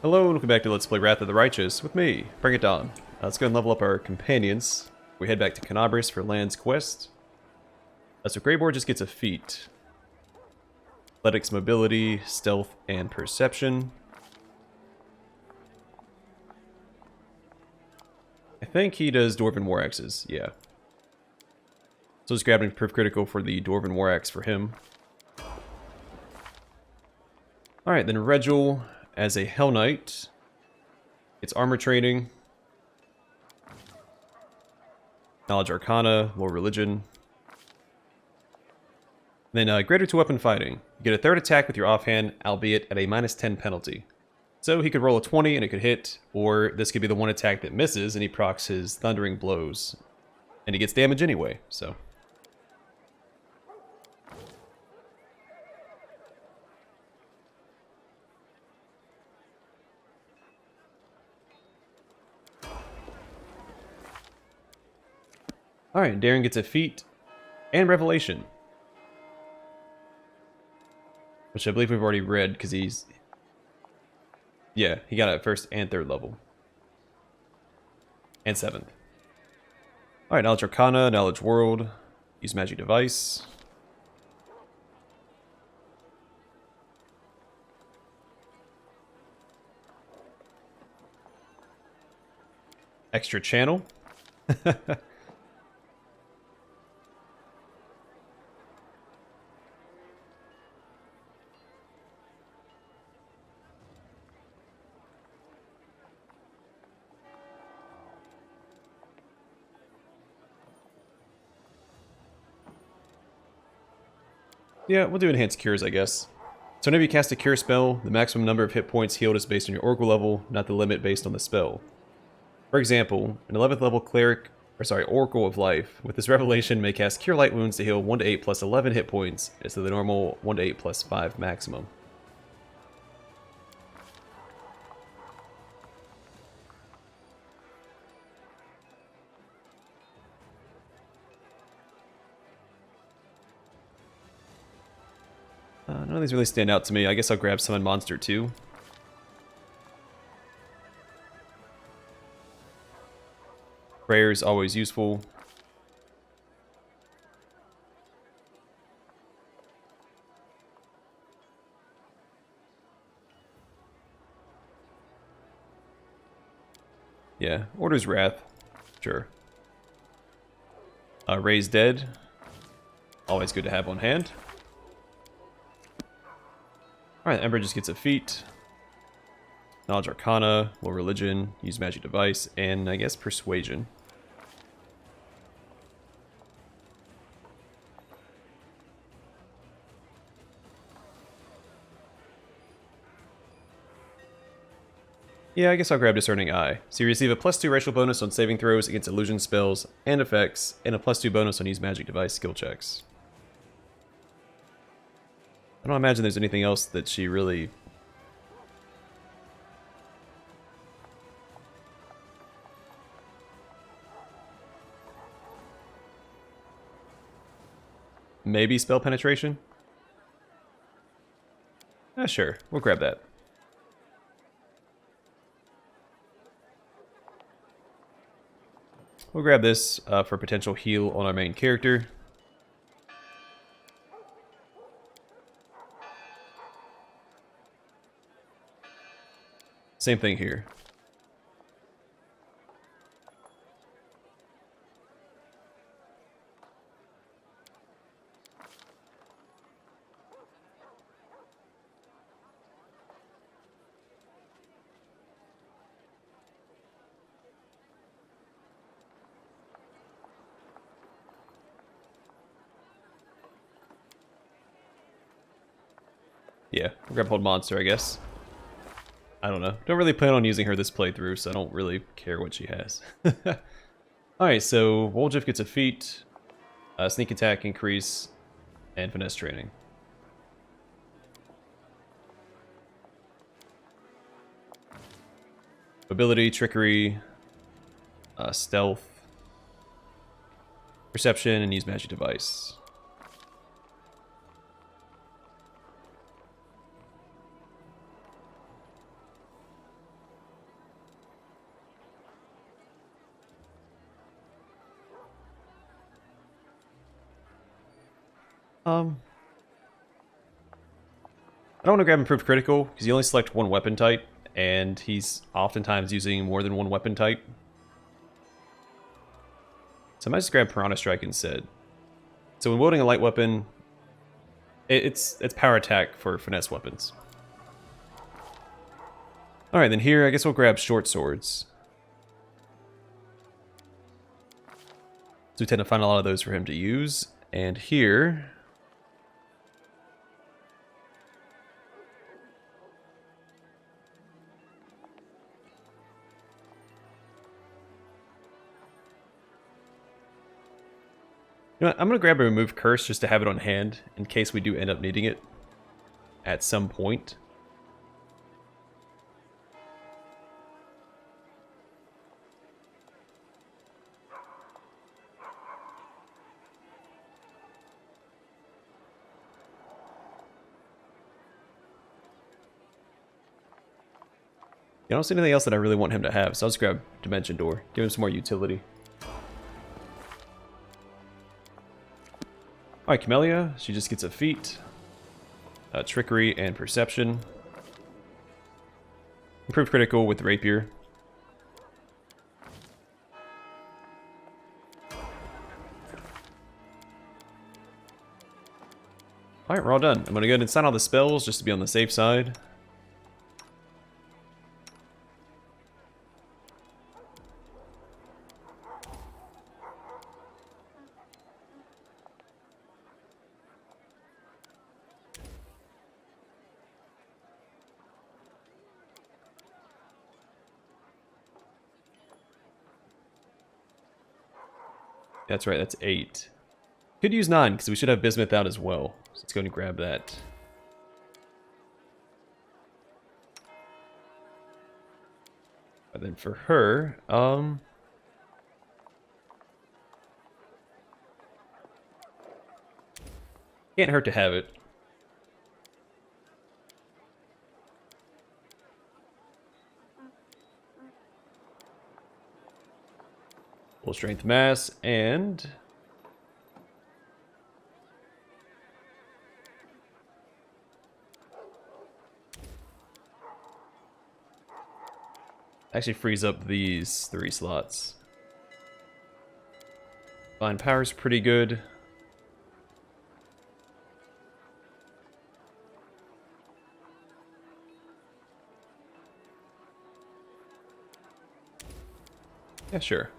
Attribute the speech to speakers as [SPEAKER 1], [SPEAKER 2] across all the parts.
[SPEAKER 1] Hello and welcome back to Let's Play Wrath of the Righteous with me, Bring It Down. Let's go and level up our companions. We head back to Kenabres for Land's Quest. So Greyboard just gets a feat. Athletics, Mobility, Stealth, and Perception. I think he does Dwarven War Axes, yeah. So just grabbing Proof Critical for the Dwarven War Axe for him. Alright, then Regil as a Hell Knight. It's armor training, knowledge arcana, lore religion. Then greater to weapon fighting. You get a third attack with your offhand, albeit at a -10 penalty. So he could roll a 20 and it could hit, or this could be the one attack that misses and he procs his thundering blows. And he gets damage anyway, so. Alright, Darren gets a feat and revelation. Which I believe we've already read because he's... Yeah, he got it at first and third level. And 7th. Alright, knowledge arcana, knowledge world. Use magic device. Extra channel. Yeah, we'll do enhanced cures, I guess. So whenever you cast a cure spell, the maximum number of hit points healed is based on your oracle level, not the limit based on the spell. For example, an 11th level cleric, oracle of life, with this revelation may cast cure light wounds to heal 1 to 8 plus 11 hit points instead of the normal 1 to 8 plus 5 maximum. None of these really stand out to me. I guess I'll grab Summon Monster too. Prayer is always useful. Yeah, Order's Wrath. Sure. Raise Dead. Always good to have on hand. Alright, Ember just gets a feat. Knowledge Arcana, Lore Religion, use Magic Device, and I guess Persuasion. Yeah, I guess I'll grab Discerning Eye. So you receive a +2 racial bonus on saving throws against illusion spells and effects, and a +2 bonus on use Magic Device skill checks. I don't imagine there's anything else that she really... Maybe spell penetration? Sure, we'll grab that. We'll grab this for potential heal on our main character. Same thing here. Yeah, we'll grab Hold Monster, I guess. I don't know. Don't really plan on using her this playthrough, so I don't really care what she has. Alright, so Woljif gets a feat, sneak attack increase, and finesse training. Ability, trickery, stealth, perception, and use magic device. I don't want to grab improved critical because you only select one weapon type, and he's oftentimes using more than one weapon type. So I might just grab Piranha Strike instead. So when wielding a light weapon, it's power attack for finesse weapons. Alright, then here I guess we'll grab short swords. So we tend to find a lot of those for him to use. And here... You know what, I'm going to grab a remove curse just to have it on hand in case we do end up needing it at some point. I don't see anything else that I really want him to have, so I'll just grab Dimension Door. Give him some more utility. Alright, Camellia, she just gets a feat. Trickery and Perception. Improved critical with Rapier. Alright, we're all done. I'm going to go ahead and sign all the spells just to be on the safe side. That's right, that's 8. Could use 9, because we should have Bismuth out as well. So let's go and grab that. And then for her, can't hurt to have it. Full strength mass and actually frees up these 3 slots. Divine Power's pretty good. Yeah, sure.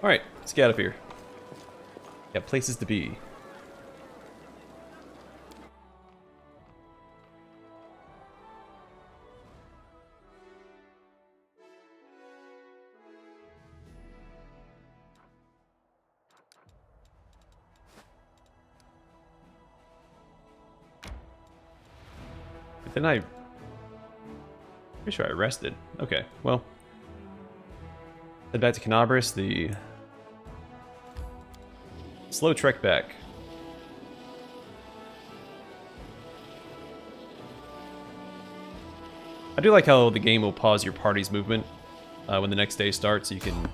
[SPEAKER 1] Alright, let's get out of here. Got places to be. But then pretty sure I rested. Okay, well. Head back to Kenabres, the slow trek back. I do like how the game will pause your party's movement when the next day starts, so you can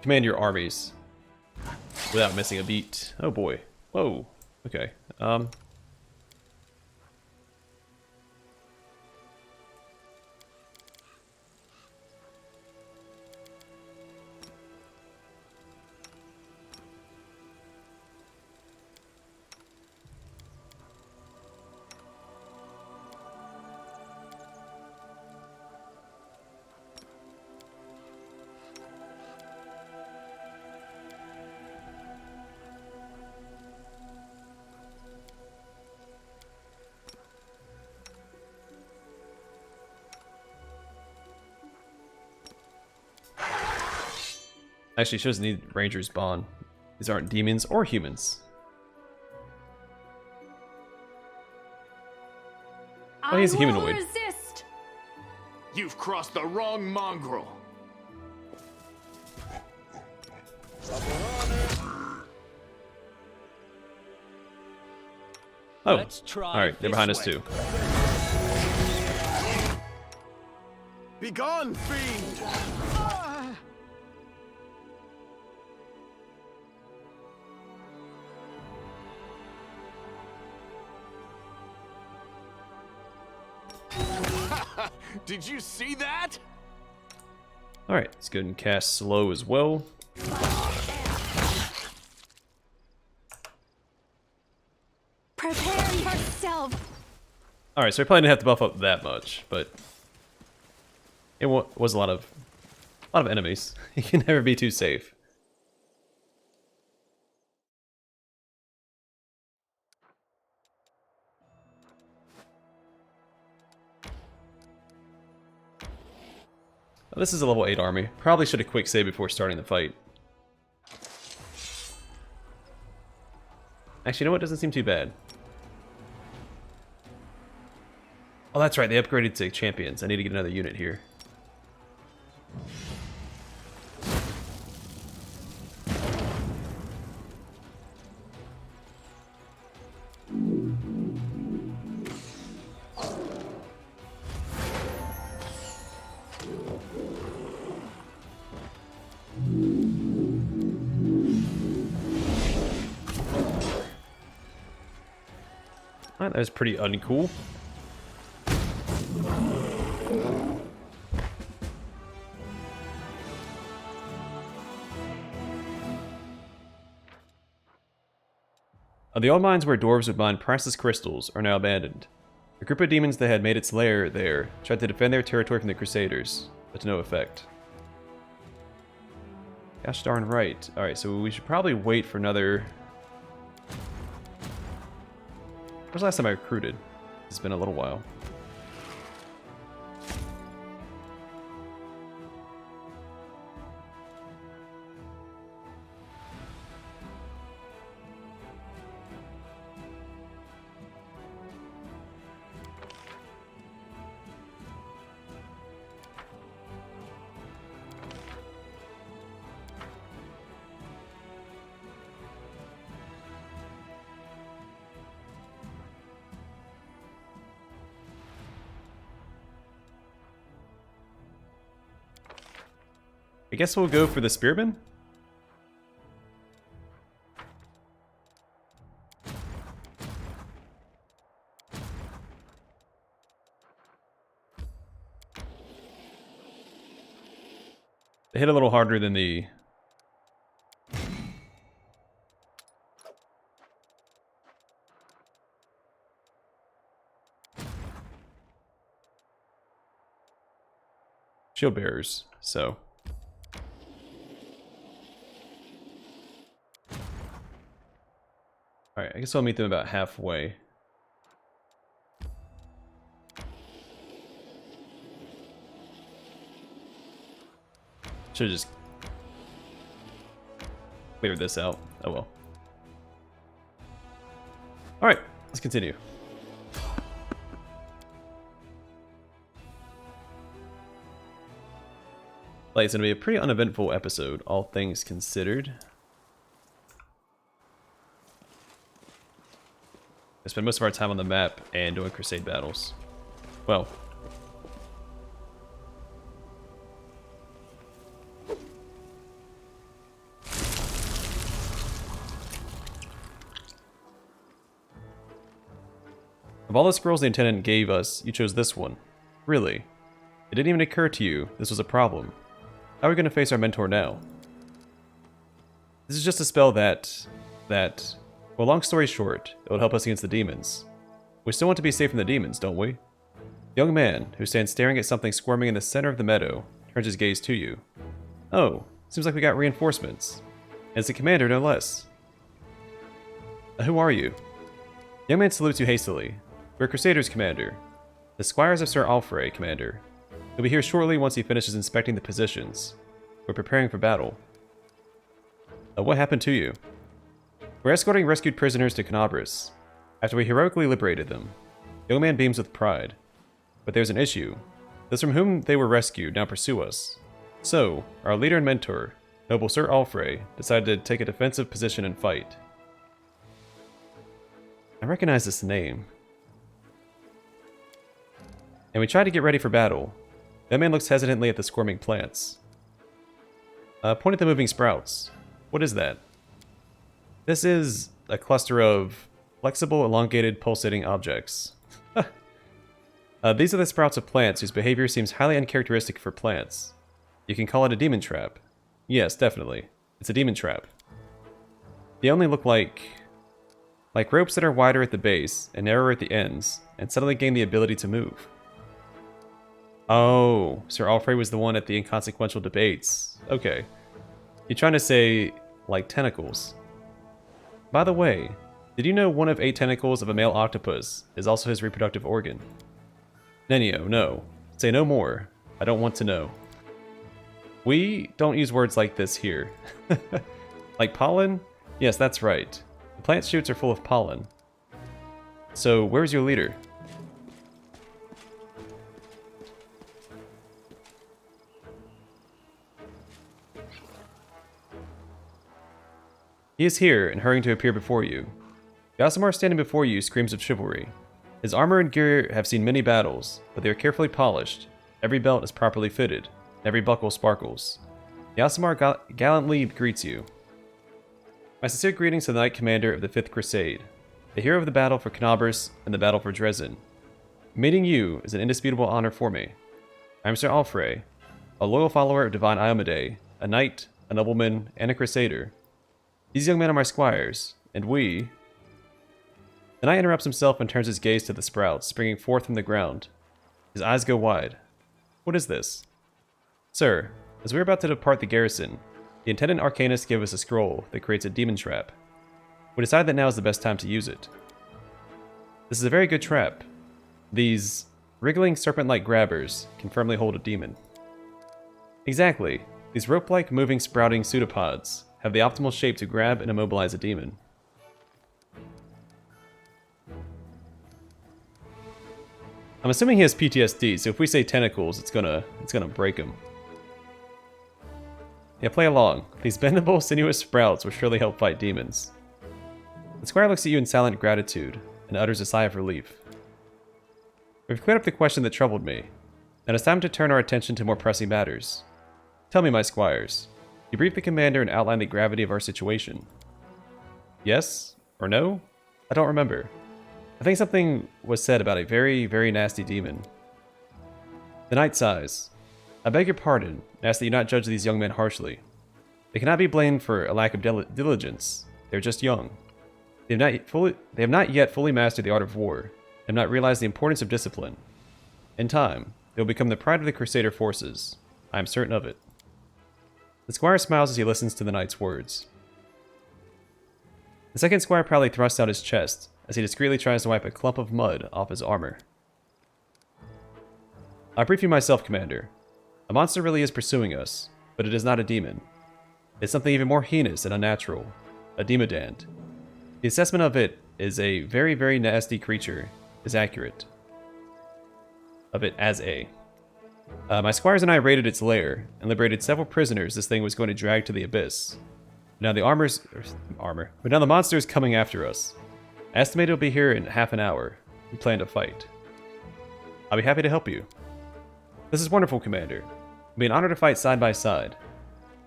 [SPEAKER 1] command your armies without missing a beat. Oh boy. Whoa. Okay. Actually, she doesn't need Ranger's Bond. These aren't demons or humans. Oh, he's a humanoid.
[SPEAKER 2] Resist.
[SPEAKER 3] You've crossed the wrong mongrel.
[SPEAKER 1] Oh, alright, they're behind us too.
[SPEAKER 3] Begone, fiend! Did you see that?
[SPEAKER 1] Alright, let's go ahead and cast slow as well.
[SPEAKER 2] Prepare yourself.
[SPEAKER 1] Alright, so I probably didn't have to buff up that much, but it was a lot of enemies. You can never be too safe. This is a level 8 army. Probably should have quick save before starting the fight. Actually, you know what? Doesn't seem too bad. Oh, that's right. They upgraded to champions. I need to get another unit here. Alright, that was pretty uncool. The old mines where dwarves would mine priceless crystals are now abandoned. A group of demons that had made its lair there tried to defend their territory from the Crusaders, but to no effect. Gosh darn right. Alright, so we should probably wait for another... When was the last time I recruited? It's been a little while. I guess we'll go for the Spearman? They hit a little harder than the... shield bearers, so... Alright, I guess I'll meet them about halfway. Should've just cleared this out. Oh well. Alright, let's continue. Like, it's gonna be a pretty uneventful episode, all things considered. I spend most of our time on the map and doing Crusade battles. Well. Of all the scrolls the Intendant gave us, you chose this one. Really? It didn't even occur to you this was a problem. How are we going to face our mentor now? This is just a spell that... Well, long story short, it will help us against the demons. We still want to be safe from the demons, don't we? The young man, who stands staring at something squirming in the center of the meadow, turns his gaze to you. Oh, seems like we got reinforcements. And it's the commander, no less. Who are you? The young man salutes you hastily. We're Crusaders, Commander. The squires of Sir Alfre, Commander. He'll be here shortly once he finishes inspecting the positions. We're preparing for battle. What happened to you? We're escorting rescued prisoners to Kenabres. After we heroically liberated them, the young man beams with pride. But there's an issue. Those from whom they were rescued now pursue us. So, our leader and mentor, noble Sir Alfre, decided to take a defensive position and fight. I recognize this name. And we tried to get ready for battle. That man looks hesitantly at the squirming plants. Point at the moving sprouts. What is that? This is a cluster of flexible, elongated, pulsating objects. These are the sprouts of plants whose behavior seems highly uncharacteristic for plants. You can call it a demon trap. Yes, definitely. It's a demon trap. They only look like ropes that are wider at the base and narrower at the ends, and suddenly gain the ability to move. Oh, Sir Alfre was the one at the inconsequential debates. Okay. You're trying to say, like, tentacles. By the way, did you know one of 8 tentacles of a male octopus is also his reproductive organ? Nenio, no. Say no more. I don't want to know. We don't use words like this here. Like pollen? Yes, that's right. The plant shoots are full of pollen. So, where's your leader? He is here and hurrying to appear before you. Gossamer standing before you screams of chivalry. His armor and gear have seen many battles, but they are carefully polished. Every belt is properly fitted. Every buckle sparkles. Gossamer gallantly greets you. My sincere greetings to the Knight Commander of the 5th Crusade, the hero of the battle for Kenabres and the battle for Dresden. Meeting you is an indisputable honor for me. I am Sir Alfre, a loyal follower of Divine Iomade, a knight, a nobleman, and a crusader. These young men are my squires, and we... The knight interrupts himself and turns his gaze to the sprouts, springing forth from the ground. His eyes go wide. What is this? Sir, as we are about to depart the garrison, the Intendant Arcanist gave us a scroll that creates a demon trap. We decide that now is the best time to use it. This is a very good trap. These wriggling serpent-like grabbers can firmly hold a demon. Exactly. These rope-like moving sprouting pseudopods have the optimal shape to grab and immobilize a demon. I'm assuming he has PTSD, so if we say tentacles, it's gonna break him. Yeah, play along. These bendable, sinuous sprouts will surely help fight demons. The squire looks at you in silent gratitude and utters a sigh of relief. We've cleared up the question that troubled me, and it's time to turn our attention to more pressing matters. Tell me, my squires, you briefed the commander and outlined the gravity of our situation. Yes? Or no? I don't remember. I think something was said about a very, very nasty demon. The knight sighs. I beg your pardon, and ask that you not judge these young men harshly. They cannot be blamed for a lack of diligence. They are just young. They have not yet fully mastered the art of war, and have not realized the importance of discipline. In time, they will become the pride of the Crusader forces. I am certain of it. The squire smiles as he listens to the knight's words. The second squire proudly thrusts out his chest, as he discreetly tries to wipe a clump of mud off his armor. I brief you myself, Commander. A monster really is pursuing us, but it is not a demon. It's something even more heinous and unnatural, a demodand. The assessment of it is a very, very nasty creature is accurate. My squires and I raided its lair and liberated several prisoners this thing was going to drag to the abyss. Now but now the monster is coming after us. I estimate it'll be here in half an hour. We plan to fight. I'll be happy to help you. This is wonderful, Commander. It'll be an honor to fight side by side.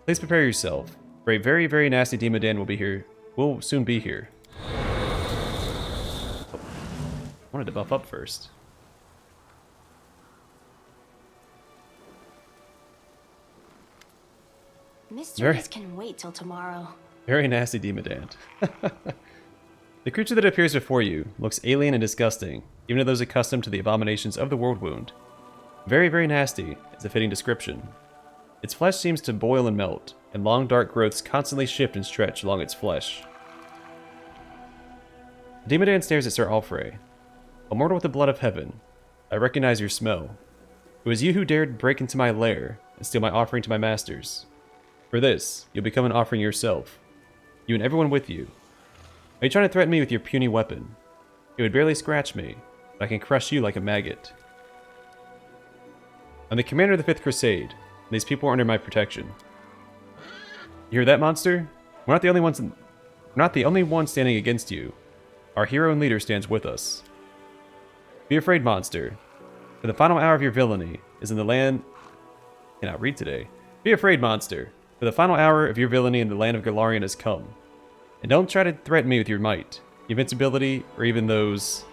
[SPEAKER 1] Please prepare yourself, for a very, very nasty Demodan will soon be here. Oh, I wanted to buff up first.
[SPEAKER 2] Mysteries can wait till tomorrow.
[SPEAKER 1] Very nasty Demodand. The creature that appears before you looks alien and disgusting, even to those accustomed to the abominations of the world wound. Very, very nasty is a fitting description. Its flesh seems to boil and melt, and long dark growths constantly shift and stretch along its flesh. Demodan stares at Sir Alfre. A mortal with the blood of heaven, I recognize your smell. It was you who dared break into my lair and steal my offering to my masters. For this, you'll become an offering yourself. You and everyone with you. Are you trying to threaten me with your puny weapon? It would barely scratch me, but I can crush you like a maggot. I'm the commander of the 5th Crusade, and these people are under my protection. You hear that, monster? We're not the only ones standing against you. Our hero and leader stands with us. Be afraid, monster. For the final hour of your villainy is in the land... I cannot read today. Be afraid, monster. For the final hour of your villainy in the land of Galarian has come. And don't try to threaten me with your might, invincibility, or even those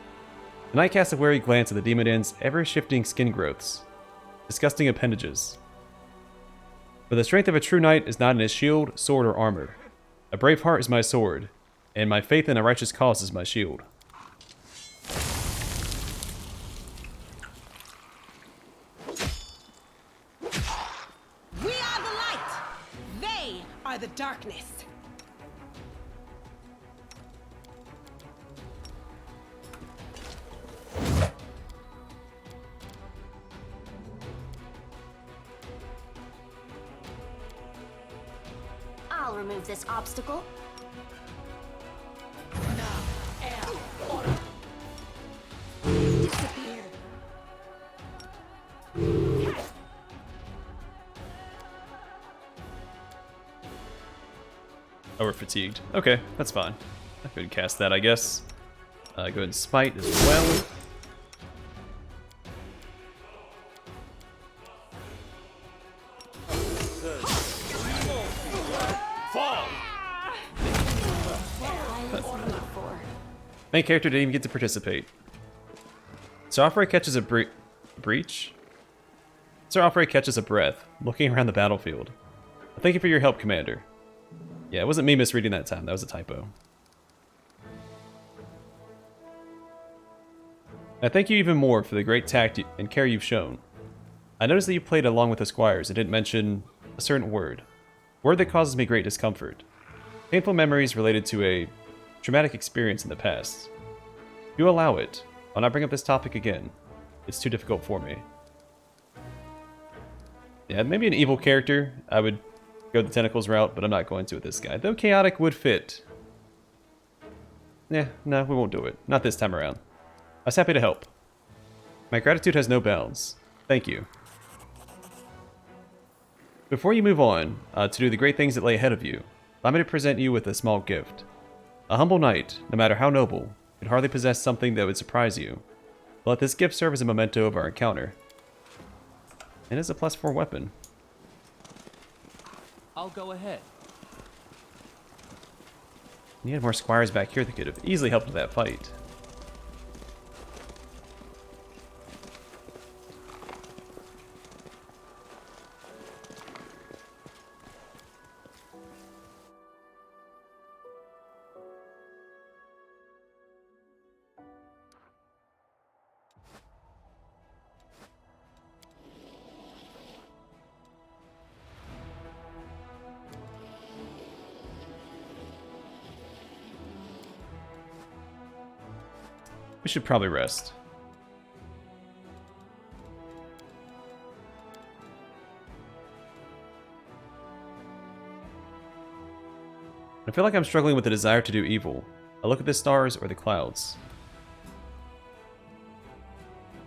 [SPEAKER 1] The knight casts a wary glance at the demon end's ever-shifting skin growths. Disgusting appendages. For the strength of a true knight is not in his shield, sword, or armor. A brave heart is my sword, and my faith in a righteous cause is my shield.
[SPEAKER 4] We are the light. They are the darkness.
[SPEAKER 2] I'll remove this obstacle.
[SPEAKER 4] Disappear.
[SPEAKER 1] Oh, we're fatigued. Okay, that's fine. I could cast that, I guess. Go ahead and smite as well.
[SPEAKER 3] Fall!
[SPEAKER 1] Main character didn't even get to participate. Sir Alfre catches a breach? Sir Alfre catches a breath, looking around the battlefield. Thank you for your help, Commander. Yeah, it wasn't me misreading that time, that was a typo. I thank you even more for the great tact and care you've shown. I noticed that you played along with the squires and didn't mention a certain word. Word that causes me great discomfort. Painful memories related to a traumatic experience in the past. If you allow it, I'll not bring up this topic again. It's too difficult for me. Yeah, maybe an evil character. I would go the tentacles route, but I'm not going to with this guy. Though chaotic would fit. Yeah, no, we won't do it. Not this time around. I was happy to help. My gratitude has no bounds. Thank you. Before you move on to do the great things that lay ahead of you, allow me to present you with a small gift. A humble knight, no matter how noble, could hardly possess something that would surprise you. But let this gift serve as a memento of our encounter. It is a +4 weapon.
[SPEAKER 5] I'll go ahead.
[SPEAKER 1] You had more squires back here that could have easily helped with that fight. We should probably rest. I feel like I'm struggling with the desire to do evil. I look at the stars or the clouds.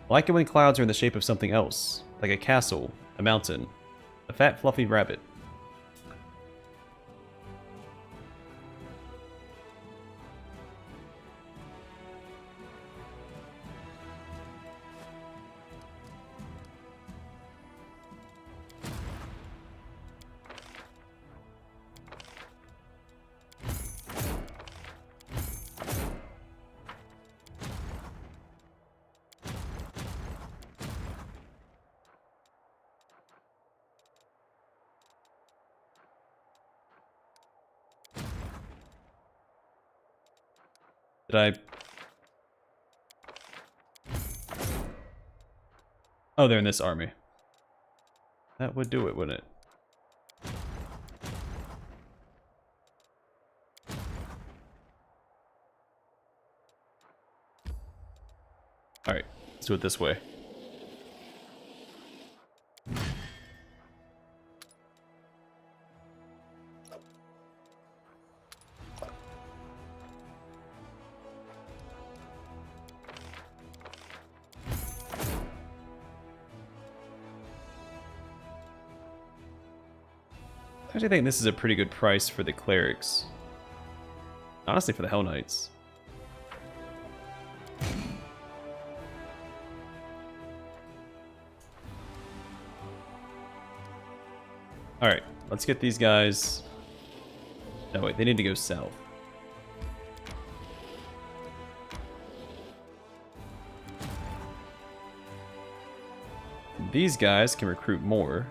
[SPEAKER 1] I like it when clouds are in the shape of something else, like a castle, a mountain, a fat fluffy rabbit. Did I... Oh, they're in this army. That would do it, wouldn't it? Alright, let's do it this way. I actually think this is a pretty good price for the clerics. Honestly, for the Hell Knights. Alright, let's get these guys... No, wait, they need to go south. these guys can recruit more.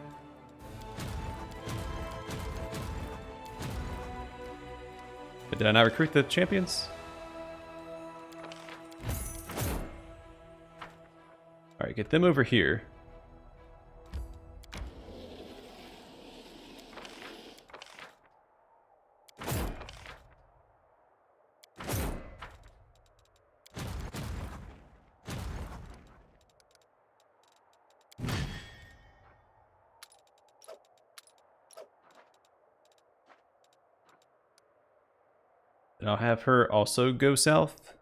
[SPEAKER 1] But did I not recruit the champions? Alright, get them over here. And I'll have her also go south.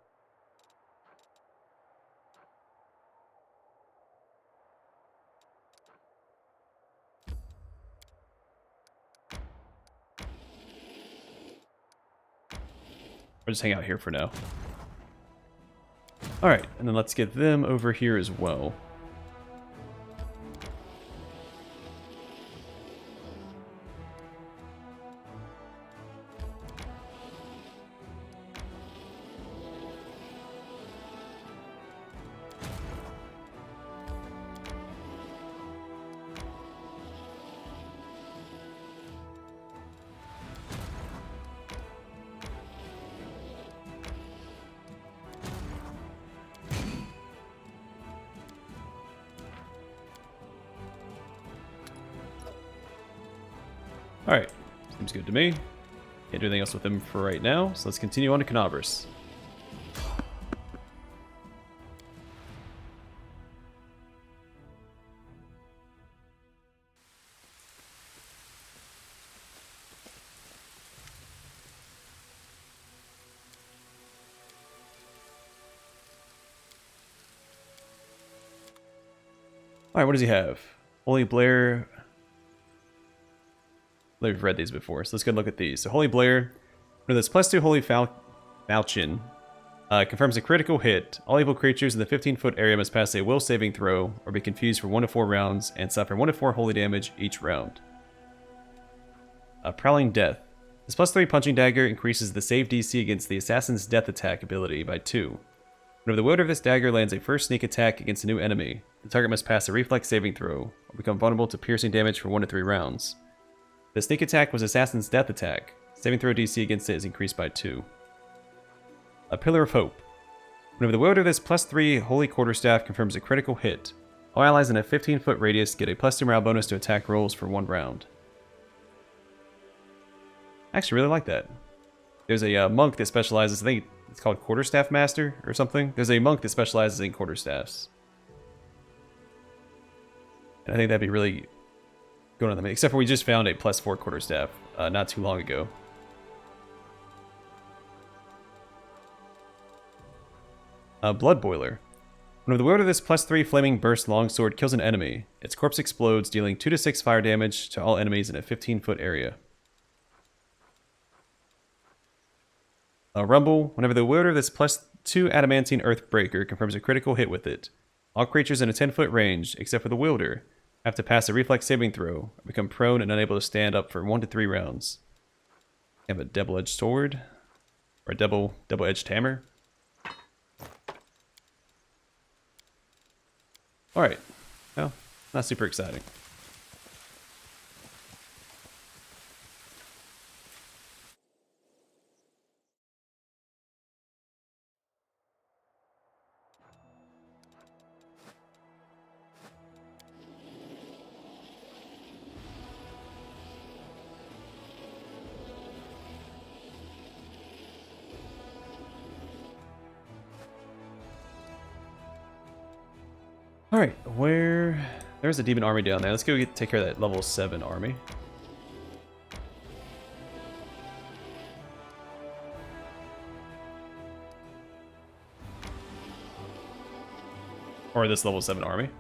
[SPEAKER 1] Or just hang out here for now. Alright, and then let's get them over here as well. Alright, seems good to me. Can't do anything else with them for right now, so let's continue on to Kenabres. Alright, what does he have? Holy Blair. We've read these before, so let's go and look at these. So Holy Blair, under this +2 Holy Falchion, confirms a critical hit. All evil creatures in the 15-foot area must pass a will saving throw or be confused for 1 to 4 rounds and suffer 1 to 4 holy damage each round. Prowling Death. This +3 punching dagger increases the save DC against the Assassin's Death attack ability by 2. Whenever the wielder of this dagger lands a first sneak attack against a new enemy, the target must pass a reflex saving throw or become vulnerable to piercing damage for 1 to 3 rounds. The sneak attack was Assassin's Death attack. Saving throw DC against it is increased by 2. A Pillar of Hope. Whenever the wielder of this +3 Holy Quarterstaff confirms a critical hit, all allies in a 15-foot radius get a +2 morale bonus to attack rolls for 1 round. I actually really like that. There's a monk that specializes, I think it's called Quarterstaff Master or something. There's a monk that specializes in quarterstaffs. And I think that'd be really going on them, except for we just found a +4 quarterstaff not too long ago. Blood Boiler. Whenever the wielder of this +3 Flaming Burst Longsword kills an enemy, its corpse explodes, dealing 2 to 6 fire damage to all enemies in a 15-foot area. Rumble. Whenever the wielder of this +2 Adamantine Earthbreaker confirms a critical hit with it, all creatures in a 10-foot range, except for the wielder, have to pass a reflex saving throw, or become prone and unable to stand up for 1 to 3 rounds. You have a double-edged sword, or a double-edged hammer. Alright, well, not super exciting. Alright, there's a demon army down there. Let's go take care of that level 7 army. Or this level 7 army.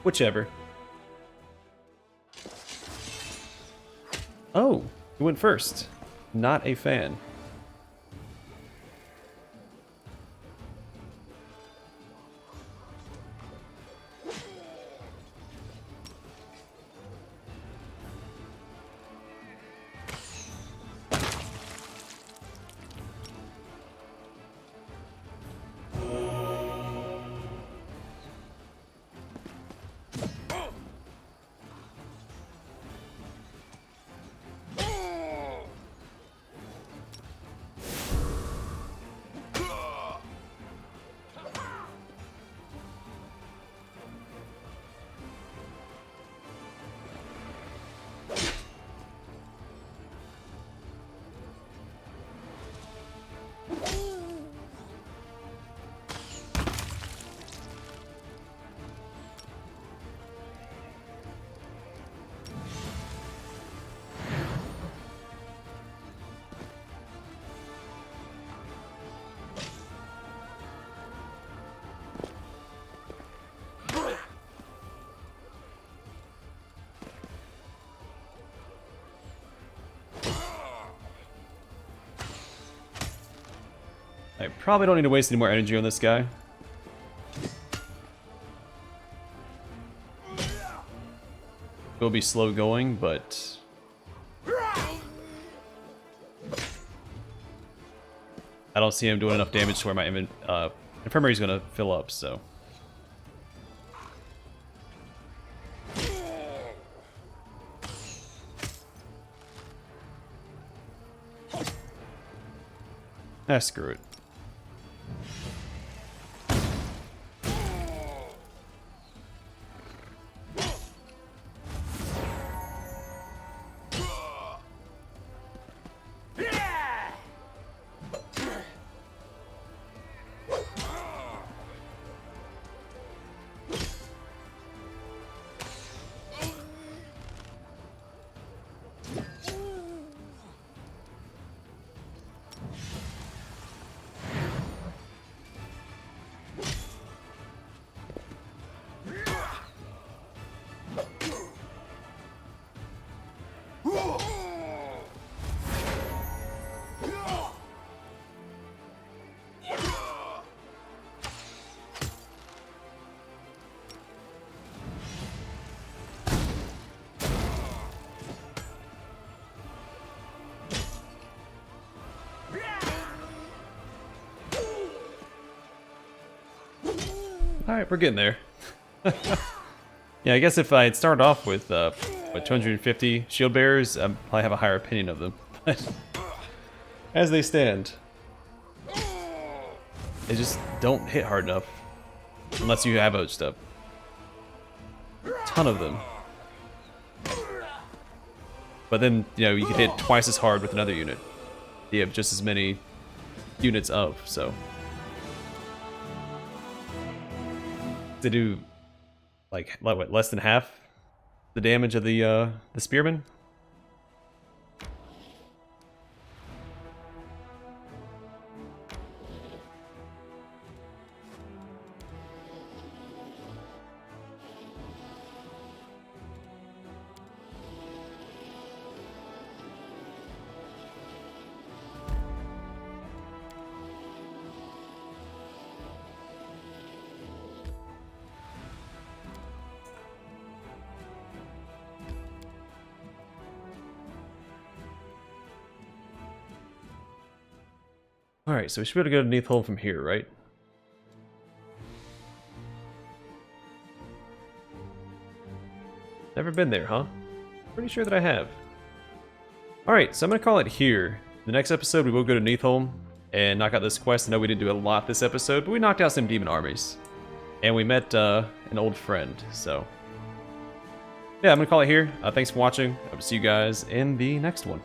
[SPEAKER 1] Whichever. Oh, you went first. Not a fan. I probably don't need to waste any more energy on this guy. Will be slow going, but I don't see him doing enough damage to where my infirmary is going to fill up, so. Ah, screw it. Alright, we're getting there. Yeah, I guess if I had started off with, what, 250 shield bearers, I'd probably have a higher opinion of them. But as they stand, they just don't hit hard enough. Unless you have just a ton of them. But then, you know, you could hit twice as hard with another unit. You have just as many units of, so. To do like what, less than half the damage of the spearman. Alright, so we should be able to go to Neathholm from here, right? Never been there, huh? Pretty sure that I have. Alright, so I'm going to call it here. The next episode we will go to Neathholm and knock out this quest. I know we didn't do a lot this episode, but we knocked out some demon armies. And we met an old friend, so. Yeah, I'm going to call it here. Thanks for watching. I will see you guys in the next one.